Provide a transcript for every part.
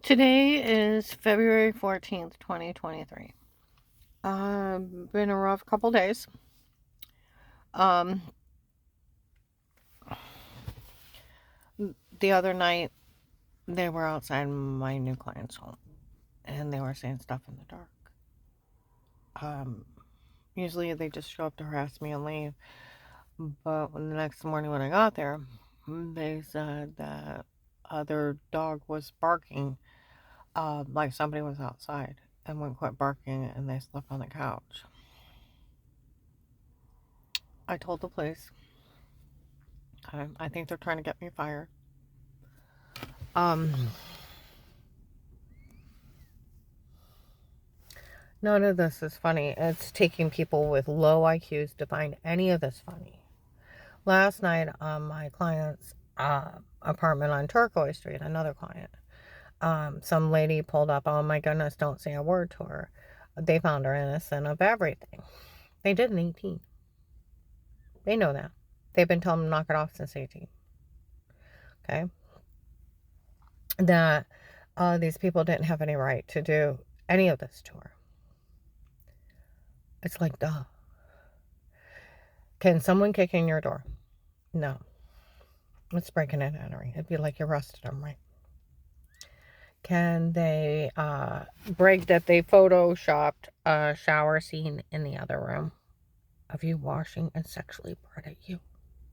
Today is February 14th, 2023. Been a rough couple days. Um, the other night, they were outside my new client's home, and they were saying stuff in the dark. Um, Usually they just show up to harass me and leave, but the next morning when I got there, they said that their dog was barking, like somebody was outside, and wouldn't quit barking, and they slept on the couch. I told the police. I think they're trying to get me fired. Um, None of this is funny. It's taking people with low IQs to find any of this funny. Last night on my client's apartment on Turquoise Street, another client, some lady pulled up. Oh my goodness, don't say a word to her. They found her innocent of everything. They did in 18. They know that. They've been telling them to knock it off since 18. Okay? That these people didn't have any right to do any of this to her. It's like, duh. Can someone kick in your door? No. It's breaking and entering. It'd be like you arrested them, right? Can they break that they photoshopped a shower scene in the other room of you washing and sexually predate you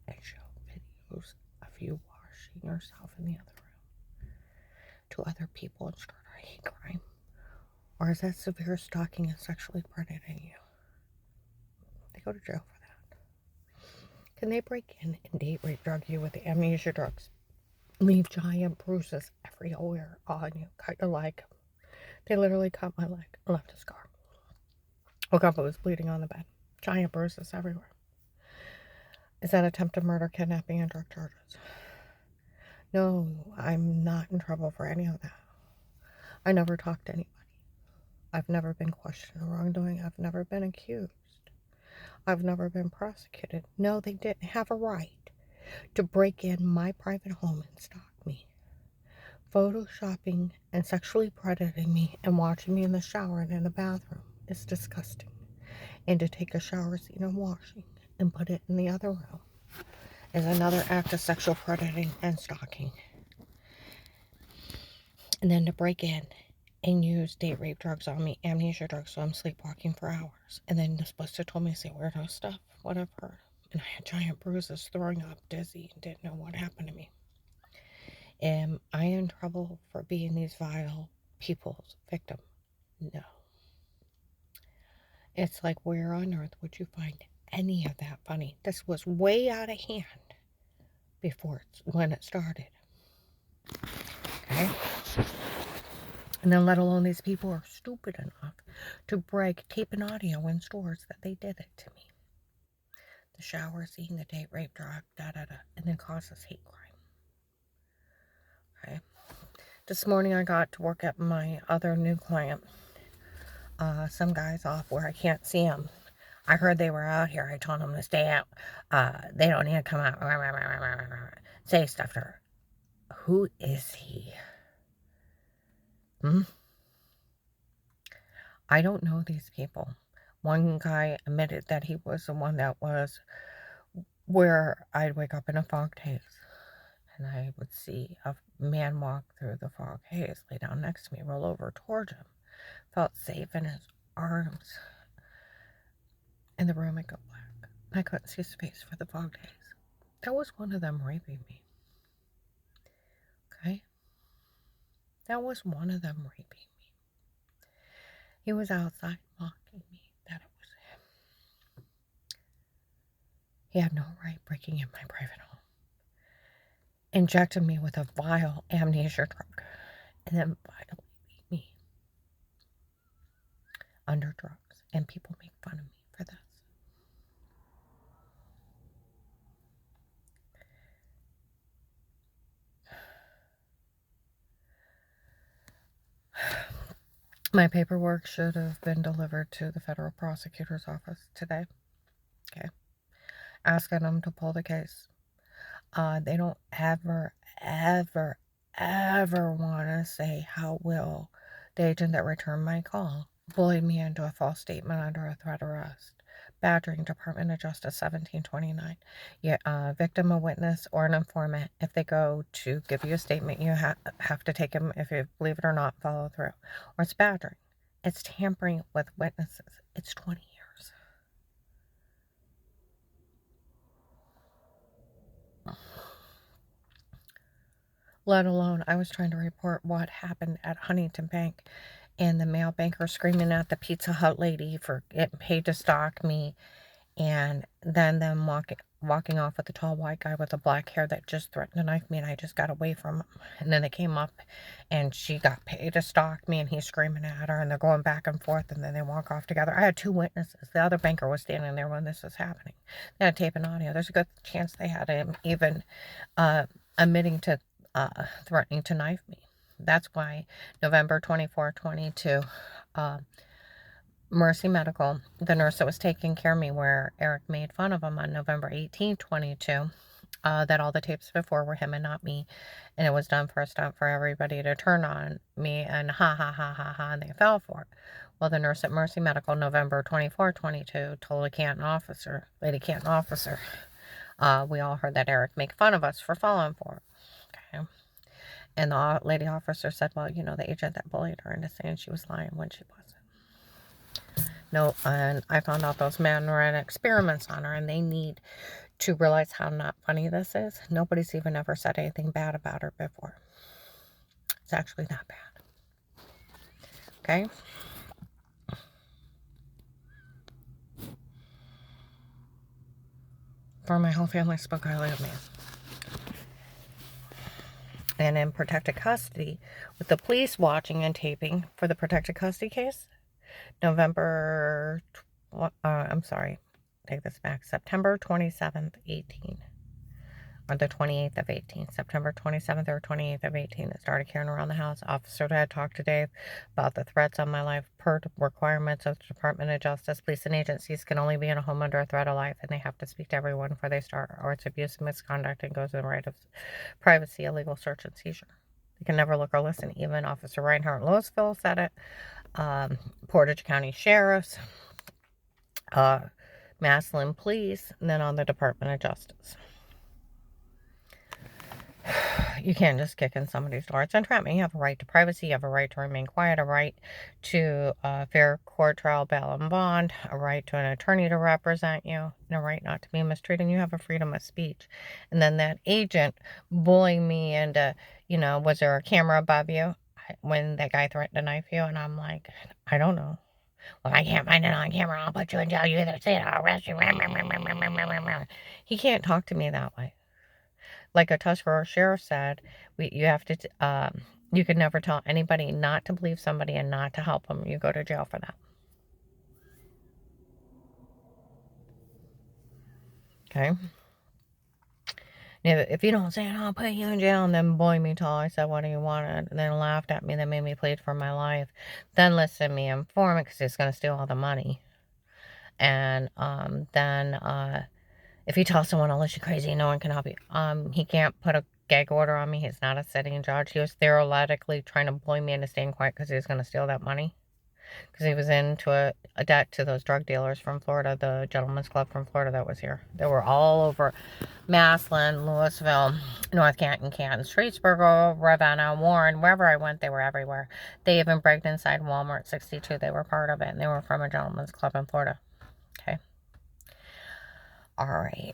and show videos of you washing yourself in the other room to other people and start a hate crime? Or is that severe stalking and sexually predating you? They go to jail for that. Can they break in and date rape drug you with the amnesia drugs? Leave giant bruises everywhere on you. Cut your leg. They literally cut my leg. I left a scar. Woke up, it was bleeding on the bed. Giant bruises everywhere. Is that attempted murder, kidnapping, and drug charges? No, I'm not in trouble for any of that. I never talked to anybody. I've never been questioned of wrongdoing. I've never been accused. I've never been prosecuted. No, they didn't have a right to break in my private home and stalk me, photoshopping and sexually predating me and watching me in the shower and in the bathroom. Is disgusting. And to take a shower scene and washing and put it in the other room is another act of sexual predating and stalking. And then to break in and use date rape drugs on me, amnesia drugs, so I'm sleepwalking for hours. And then they're supposed to told me to say weirdo stuff, whatever. And I had giant bruises, throwing up, dizzy, and didn't know what happened to me. Am I in trouble for being these vile people's victim? No. It's like, where on earth would you find any of that funny? This was way out of hand when it started. Okay? And then let alone these people are stupid enough to break tape and audio in stores that they did it to me. The shower scene, the date rape drug, and then causes hate crime. Okay? This morning I got to work at my other new client. Some guy's off where I can't see him. I heard they were out here. I told them to stay out. They don't need to come out. Say stuff to her. Who is he? I don't know these people. One guy admitted that he was the one that was where I'd wake up in a fog haze and I would see a man walk through the fog haze, lay down next to me, roll over towards him. Felt safe in his arms. And the room would go black. I couldn't see his face for the fog haze. That was one of them raping me. Okay? That was one of them raping me. He was outside mocking me that it was him. He had no right breaking in my private home. Injected me with a vile amnesia drug. And then violently beat me. Under drugs. And people make fun of me for this. My paperwork should have been delivered to the federal prosecutor's office today. Okay. Asking them to pull the case. They don't ever ever want to say how will the agent that returned my call bullied me into a false statement under a threat arrest. Badgering, Department of Justice 1729. Victim, a witness, or an informant, if they go to give you a statement, you have to take them, if you believe it or not, follow through. Or it's badgering. It's tampering with witnesses. It's 20 years. Let alone, I was trying to report what happened at Huntington Bank, and the mail banker screaming at the Pizza Hut lady for getting paid to stalk me, and then them walking off with a tall white guy with the black hair that just threatened to knife me, and I just got away from him. And then they came up, and she got paid to stalk me, and he's screaming at her, and they're going back and forth, and then they walk off together. I had 2 witnesses. The other banker was standing there when this was happening. They had tape and audio. There's a good chance they had him even admitting to threatening to knife me. That's why November 24, 22, Mercy Medical, the nurse that was taking care of me, where Eric made fun of him on November 18, 22, that all the tapes before were him and not me, and it was done for a stunt for everybody to turn on me, and ha ha ha ha ha, and they fell for it. Well, the nurse at Mercy Medical, November 24, 22, told a Canton officer, Lady Canton officer, we all heard that Eric make fun of us for falling for it. Okay. And the lady officer said, well, the agent that bullied her into saying she was lying when she wasn't. No, and I found out those men ran experiments on her, and they need to realize how not funny this is. Nobody's even ever said anything bad about her before. It's actually not bad. Okay? For my whole family spoke highly of me. And in protected custody, with the police watching and taping for the protected custody case, September 27th, 18. Or the 28th of 18. September 27th or 28th of 18. It started carrying around the house. Officer had talked to Dave about the threats on my life per requirements of the Department of Justice. Police and agencies can only be in a home under a threat of life, and they have to speak to everyone before they start, or it's abuse and misconduct and goes to the right of privacy, illegal search and seizure. They can never look or listen. Even Officer Reinhardt Louisville said it. Portage County Sheriffs, Massillon Police, and then on the Department of Justice. You can't just kick in somebody's door. It's entrapment. You have a right to privacy. You have a right to remain quiet, a right to a fair court trial, bail, and bond, a right to an attorney to represent you, and a right not to be mistreated. You have a freedom of speech. And then that agent bullying me into, was there a camera above you when that guy threatened to knife you? And I'm like, I don't know. Well, I can't find it on camera. I'll put you in jail. You either say it, I'll arrest you. He can't talk to me that way. Like a Tuscarora sheriff said, you can never tell anybody not to believe somebody and not to help them. You go to jail for that. Okay? If you don't say it, I'll put you in jail, and then bully me till I said what he wanted, and then laughed at me, then made me plead for my life, then listed me informant because he's going to steal all the money. And then if you tell someone, unless you're crazy, no one can help you. He can't put a gag order on me. He's not a sitting judge. He was theoretically trying to bully me into staying quiet because he was going to steal that money. Because he was into a debt to those drug dealers from Florida, the Gentlemen's Club from Florida that was here. They were all over Massillon, Louisville, North Canton, Streetsboro, Ravenna, Warren. Wherever I went, they were everywhere. They even breaked inside Walmart 62. They were part of it, and they were from a Gentlemen's Club in Florida. Okay. All right.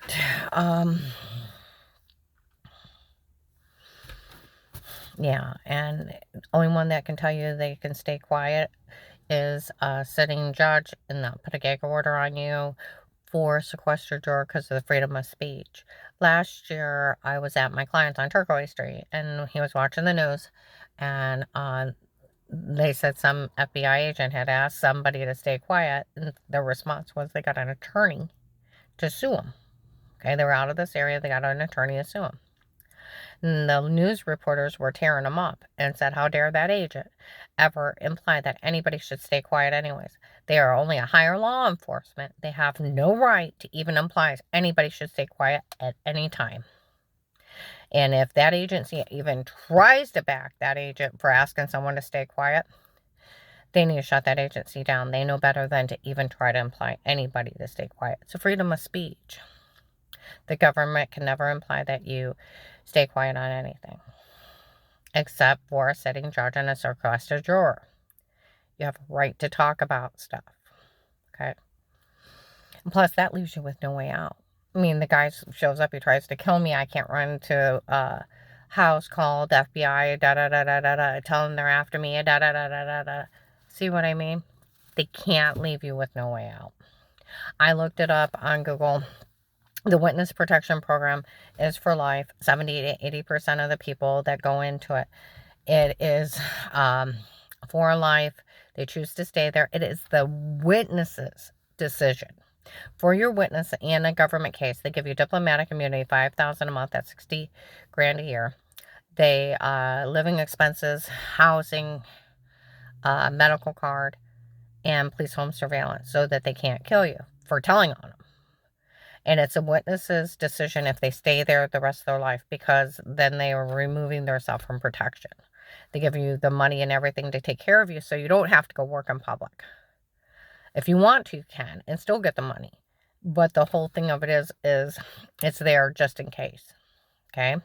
Yeah, and only one that can tell you they can stay quiet is a sitting judge, and they'll put a gag order on you for sequestered juror because of the freedom of speech. Last year, I was at my client's on Turquoise Street, and he was watching the news, and they said some FBI agent had asked somebody to stay quiet, and their response was they got an attorney to sue him. Okay, they were out of this area, they got an attorney to sue him. And the news reporters were tearing him up and said, how dare that agent ever imply that anybody should stay quiet anyways. They are only a higher law enforcement. They have no right to even imply anybody should stay quiet at any time. And if that agency even tries to back that agent for asking someone to stay quiet, they need to shut that agency down. They know better than to even try to imply anybody to stay quiet. It's a freedom of speech. The government can never imply that you stay quiet on anything, except for a sitting judge and a sequestered juror. You have a right to talk about stuff, okay? And plus, that leaves you with no way out. I mean, the guy shows up, he tries to kill me. I can't run to a house called FBI, da-da-da-da-da-da, tell them they're after me, da-da-da-da-da-da. See what I mean? They can't leave you with no way out. I looked it up on Google. The witness protection program is for life. 70 to 80% of the people that go into it, it is for life. They choose to stay there. It is the witness's decision. For your witness in a government case, they give you diplomatic immunity, $5,000 a month. That's $60 grand a year. They living expenses, housing, medical card, and police home surveillance, so that they can't kill you for telling on them. And it's a witness's decision if they stay there the rest of their life, because then they are removing themselves from protection. They give you the money and everything to take care of you, so you don't have to go work in public. If you want to, you can, and still get the money. But the whole thing of it is it's there just in case. Okay?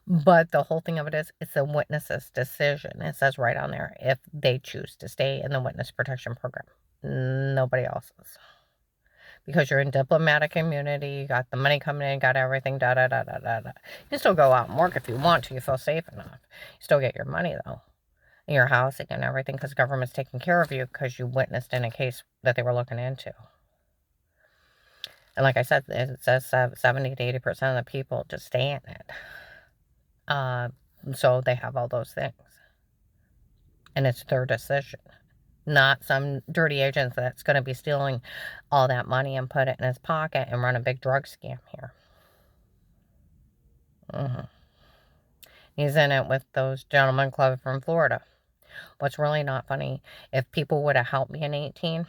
But the whole thing of it is, it's the witness's decision. It says right on there, if they choose to stay in the witness protection program. Nobody else's. Because you're in diplomatic immunity, you got the money coming in, got everything, da-da-da-da-da-da. You can still go out and work if you want to. You feel safe enough. You still get your money, though. And your housing and everything, because the government's taking care of you because you witnessed in a case that they were looking into. And like I said, it says 70 to 80% of the people just stay in it. So they have all those things. And it's their decision. Not some dirty agent that's going to be stealing all that money and put it in his pocket and run a big drug scam here. He's in it with those gentlemen club from Florida. What's really not funny, if people would have helped me in 18,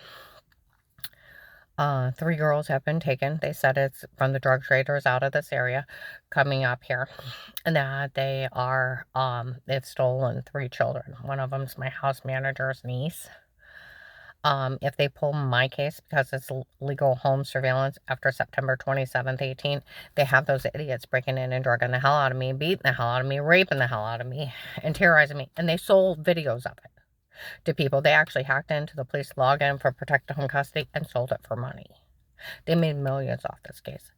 3 girls have been taken. They said it's from the drug traders out of this area coming up here. And that they are, they've stolen 3 children. One of them's my house manager's niece. If they pull my case, because it's legal home surveillance after September 27th, 18, they have those idiots breaking in and drugging the hell out of me, beating the hell out of me, raping the hell out of me, and terrorizing me. And they sold videos of it to people. They actually hacked into the police login for protected home custody and sold it for money. They made millions off this case.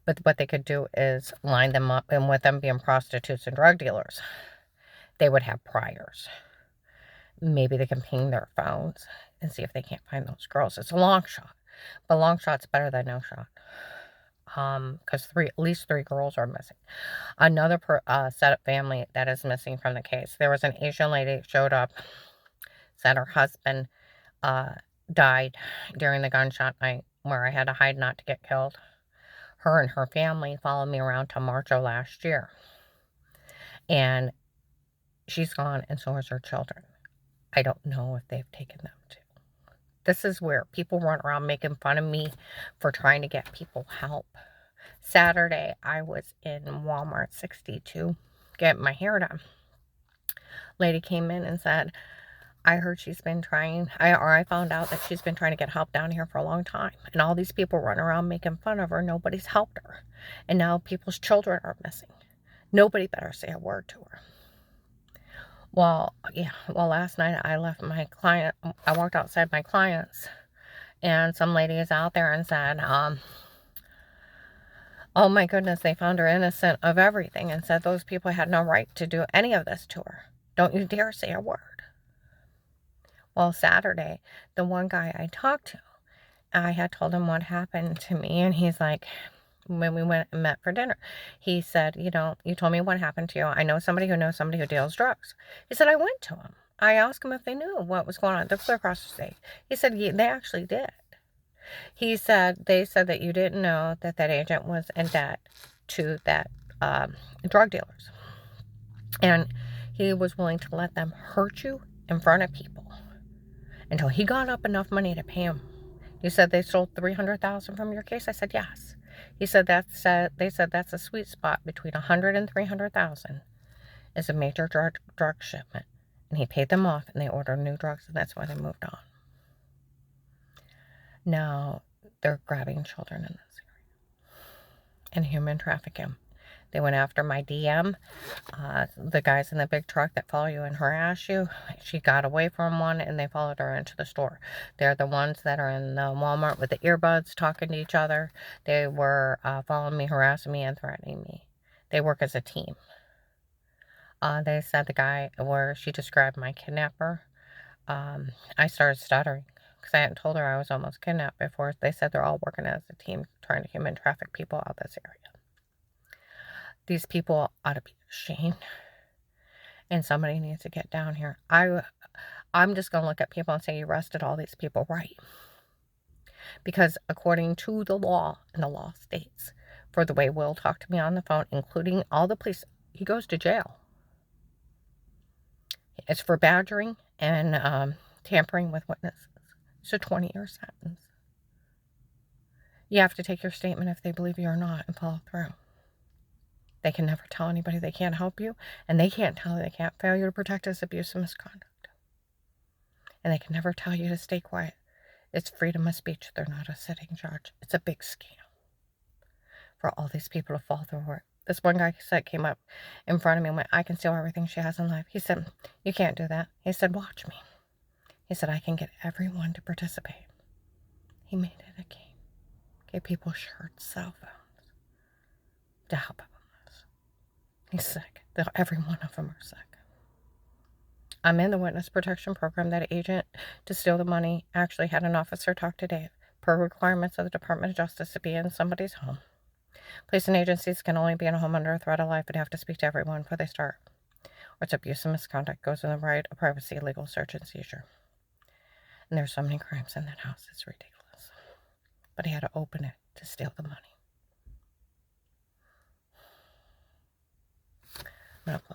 But what they could do is line them up, and with them being prostitutes and drug dealers, they would have priors. Maybe they can ping their phones and see if they can't find those girls. It's a long shot, but long shot's better than no shot. Because at least 3 girls are missing. Another set of family that is missing from the case. There was an Asian lady that showed up, said her husband died during the gunshot night where I had to hide not to get killed. Her and her family followed me around till March of last year. And she's gone, and so is her children. I don't know if they've taken them too. This is where people run around making fun of me for trying to get people help. Saturday, I was in Walmart 62 getting my hair done. Lady came in and said, I heard she's been trying, I found out that she's been trying to get help down here for a long time. And all these people run around making fun of her. Nobody's helped her. And now people's children are missing. Nobody better say a word to her. Well, last night I left my client, I walked outside my clients, and some lady is out there and said, oh my goodness, they found her innocent of everything, and said those people had no right to do any of this to her. Don't you dare say a word. Well, Saturday, the one guy I talked to, I had told him what happened to me, and he's like, when we went and met for dinner, he said, you told me what happened to you. I know somebody who knows somebody who deals drugs. He said, I went to him. I asked him if they knew what was going on. They're clear across the state. He said, yeah, they actually did. He said, they said that you didn't know that agent was in debt to that drug dealers. And he was willing to let them hurt you in front of people until he got up enough money to pay him. You said they stole $300,000 from your case? I said, yes. He said they said that's a sweet spot between 100 and 300,000 is a major drug shipment. And he paid them off, and they ordered new drugs, and that's why they moved on. Now, they're grabbing children in this area and human trafficking. They went after my DM, the guys in the big truck that follow you and harass you. She got away from one, and they followed her into the store. They're the ones that are in the Walmart with the earbuds talking to each other. They were following me, harassing me, and threatening me. They work as a team. They said the guy where she described my kidnapper. I started stuttering because I hadn't told her I was almost kidnapped before. They said they're all working as a team trying to human traffic people out this area. These people ought to be ashamed, and somebody needs to get down here. I'm just going to look at people and say, you arrested all these people, right? Because according to the law, and the law states, for the way Will talked to me on the phone, including all the police, he goes to jail. It's for badgering and tampering with witnesses. It's a 20-year sentence. You have to take your statement if they believe you or not and follow through. They can never tell anybody they can't help you, and they can't tell you they can't. Failure to protect is abuse and misconduct. And they can never tell you to stay quiet. It's freedom of speech. They're not a sitting judge. It's a big scam for all these people to fall through it. This one guy came up in front of me and went, I can steal everything she has in life. He said, you can't do that. He said, watch me. He said, I can get everyone to participate. He made it a game. Gave people shirts, cell phones to help him with this. He's sick. Every one of them are sick. I'm in the witness protection program. That agent to steal the money actually had an officer talk to Dave, per requirements of the Department of Justice, to be in somebody's home. Police and agencies can only be in a home under a threat of life, but have to speak to everyone before they start. Or it's abuse and misconduct, goes in the right of privacy, legal search and seizure. And there's so many crimes in that house, it's ridiculous. But he had to open it to steal the money. I'm going to play